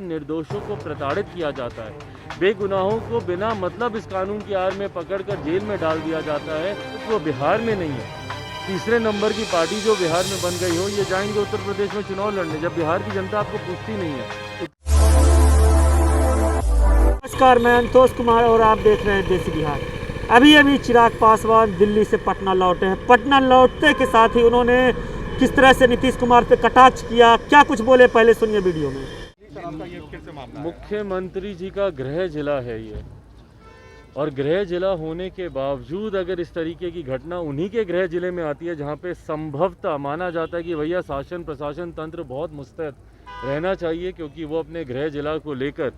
निर्दोषों को प्रताड़ित किया जाता है, बेगुनाहों को बिना मतलब इस कानून की आड़ में पकड़कर जेल में डाल दिया जाता है। वो बिहार में नहीं है। तीसरे नंबर की पार्टी जो बिहार में बन गई हो, ये जाएंगे उत्तर प्रदेश में चुनाव लड़ने, जब बिहार की जनता आपको पूछती नहीं है। नमस्कार, मैं अंतोष कुमार और आप देख रहे हैं देसी बिहार। अभी चिराग पासवान दिल्ली से पटना लौटे हैं। पटना लौटते के साथ ही उन्होंने किस तरह से नीतीश कुमार पे कटाक्ष किया, क्या कुछ बोले, पहले सुनिए वीडियो में। मुख्यमंत्री जी का गृह जिला है ये, और गृह जिला होने के बावजूद अगर इस तरीके की घटना उन्हीं के गृह जिले में आती है, जहाँ पे संभवतः माना जाता है कि भैया शासन प्रशासन तंत्र बहुत मुस्तैद रहना चाहिए, क्योंकि वो अपने गृह जिला को लेकर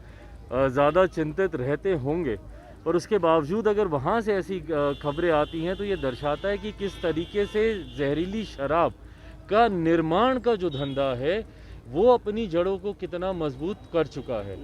ज़्यादा चिंतित रहते होंगे, पर उसके बावजूद अगर वहाँ से ऐसी खबरें आती हैं तो ये दर्शाता है कि किस तरीके से जहरीली शराब का निर्माण का जो धंधा है वो अपनी जड़ों को कितना मजबूत कर चुका है।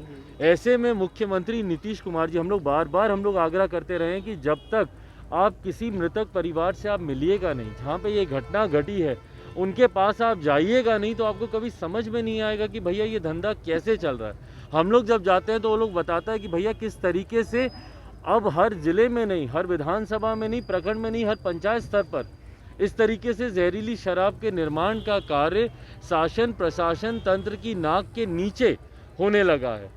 ऐसे में मुख्यमंत्री नीतीश कुमार जी, हम लोग बार बार आग्रह करते रहे हैं कि जब तक आप किसी मृतक परिवार से आप मिलिएगा नहीं, जहाँ पे ये घटना घटी है उनके पास आप जाइएगा नहीं, तो आपको कभी समझ में नहीं आएगा कि भैया ये धंधा कैसे चल रहा है। हम लोग जब जाते हैं तो वो लोग बताता है कि भैया किस तरीके से अब हर जिले में नहीं, हर विधानसभा में नहीं, प्रखंड में नहीं, हर पंचायत स्तर पर इस तरीके से जहरीली शराब के निर्माण का कार्य शासन प्रशासन तंत्र की नाक के नीचे होने लगा है।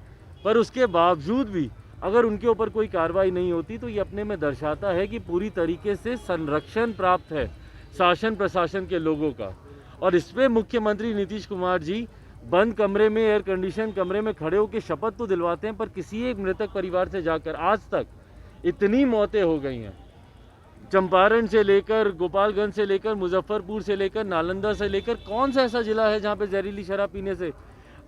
पर उसके बावजूद भी अगर उनके ऊपर कोई कार्रवाई नहीं होती तो ये अपने में दर्शाता है कि पूरी तरीके से संरक्षण प्राप्त है शासन प्रशासन के लोगों का। और इसमें मुख्यमंत्री नीतीश कुमार जी बंद कमरे में, एयर कंडीशन कमरे में खड़े होकर शपथ तो दिलवाते हैं, पर किसी एक मृतक परिवार से जाकर आज तक इतनी मौतें हो गई हैं, चंपारण से लेकर, गोपालगंज से लेकर, मुजफ्फरपुर से लेकर, नालंदा से लेकर, कौन सा ऐसा जिला है जहाँ पे जहरीली शराब पीने से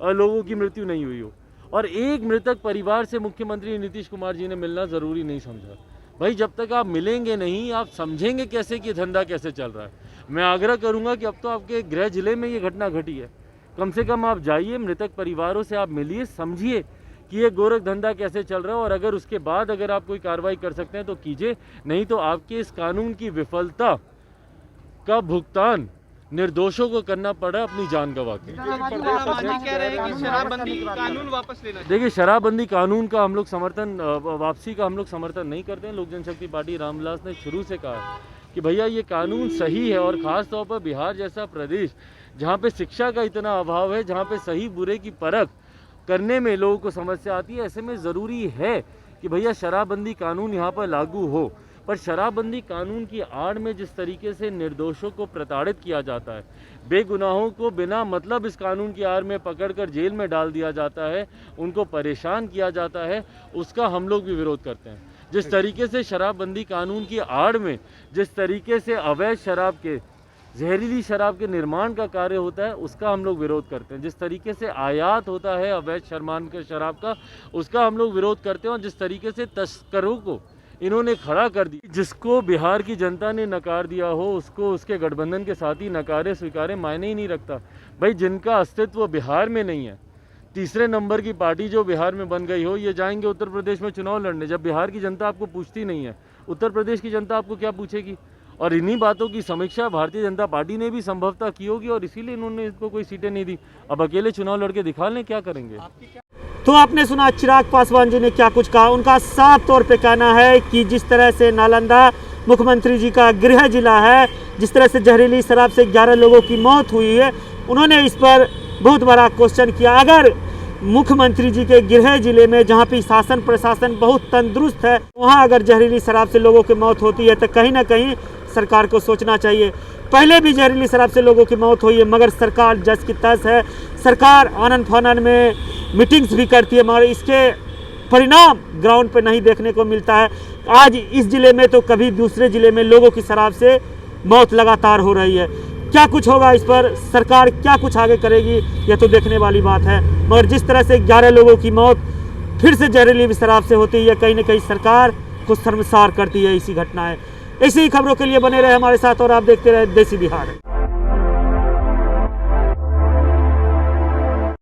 लोगों की मृत्यु नहीं हुई हो। और एक मृतक परिवार से मुख्यमंत्री नीतीश कुमार जी ने मिलना ज़रूरी नहीं समझा। भाई जब तक आप मिलेंगे नहीं, आप समझेंगे कैसे कि धंधा कैसे चल रहा है। मैं आग्रह करूँगा कि अब तो आपके गृह जिले में ये घटना घटी है, कम से कम आप जाइए, मृतक परिवारों से आप मिलिए, समझिए कि ये गोरख धंधा कैसे चल रहा है, और अगर उसके बाद अगर आप कोई कार्रवाई कर सकते हैं तो कीजिए, नहीं तो आपके इस कानून की विफलता का भुगतान निर्दोषों को करना पड़ा अपनी जान गंवा के। देखिए, शराबबंदी कानून का हम लोग समर्थन, वापसी का हम लोग समर्थन नहीं करते हैं। लोक जनशक्ति पार्टी रामविलास ने शुरू से कहा कि भैया ये कानून सही है, और ख़ास तौर पर बिहार जैसा प्रदेश जहाँ पे शिक्षा का इतना अभाव है, जहाँ पे सही बुरे की परख करने में लोगों को समस्या आती है, ऐसे में ज़रूरी है कि भैया शराबबंदी कानून यहाँ पर लागू हो। पर शराबबंदी कानून की आड़ में जिस तरीके से निर्दोषों को प्रताड़ित किया जाता है, बेगुनाहों को बिना मतलब इस कानून की आड़ में पकड़कर जेल में डाल दिया जाता है, उनको परेशान किया जाता है, उसका हम लोग भी विरोध करते हैं। जिस तरीके से शराबबंदी कानून की आड़ में जिस तरीके से अवैध शराब के, जहरीली शराब के निर्माण का कार्य होता है, उसका हम लोग विरोध करते हैं। जिस तरीके से आयात होता है अवैध शराब का, उसका हम लोग विरोध करते हैं। और जिस तरीके से तस्करों को इन्होंने खड़ा कर दिया, जिसको बिहार की जनता ने नकार दिया हो, उसको उसके गठबंधन के साथी नकारे स्वीकारे मायने ही नहीं रखता। भाई जिनका अस्तित्व बिहार में नहीं है, तीसरे नंबर की पार्टी जो बिहार में बन गई हो, ये जाएंगे उत्तर प्रदेश में चुनाव लड़ने, जब बिहार की जनता आपको पूछती नहीं है, उत्तर प्रदेश की जनता आपको क्या पूछेगी। और इन्हीं बातों की समीक्षा भारतीय जनता पार्टी ने भी संभवतः की होगी, और इसीलिए इन्होंने इसको कोई सीटें नहीं दी। अब अकेले चुनाव लड़के दिखा लें, क्या करेंगे। तो आपने सुना चिराग पासवान जी ने क्या कुछ कहा। उनका साफ तौर पे कहना है कि जिस तरह से नालंदा मुख्यमंत्री जी का गृह जिला है, जिस तरह से जहरीली शराब से 11 लोगों की मौत हुई है, उन्होंने इस पर बहुत बड़ा क्वेश्चन किया। अगर मुख्यमंत्री जी के गृह जिले में, जहाँ पे शासन प्रशासन बहुत तंदुरुस्त है, वहाँ अगर जहरीली शराब से लोगों की मौत होती है तो कहीं ना कहीं सरकार को सोचना चाहिए। पहले भी जहरीली शराब से लोगों की मौत हुई है, मगर सरकार जस की तस है। सरकार आनन फानन में मीटिंग्स भी करती है, मगर इसके परिणाम ग्राउंड पे नहीं देखने को मिलता है। आज इस जिले में तो कभी दूसरे जिले में लोगों की शराब से मौत लगातार हो रही है। क्या कुछ होगा, इस पर सरकार क्या कुछ आगे करेगी, यह तो देखने वाली बात है। मगर जिस तरह से 11 लोगों की मौत फिर से जहरीली शराब से होती है, कहीं ना कहीं सरकार को शर्मसार करती है इसी घटनाएं। ऐसी ही खबरों के लिए बने रहे हमारे साथ, और आप देखते रहे देसी बिहार।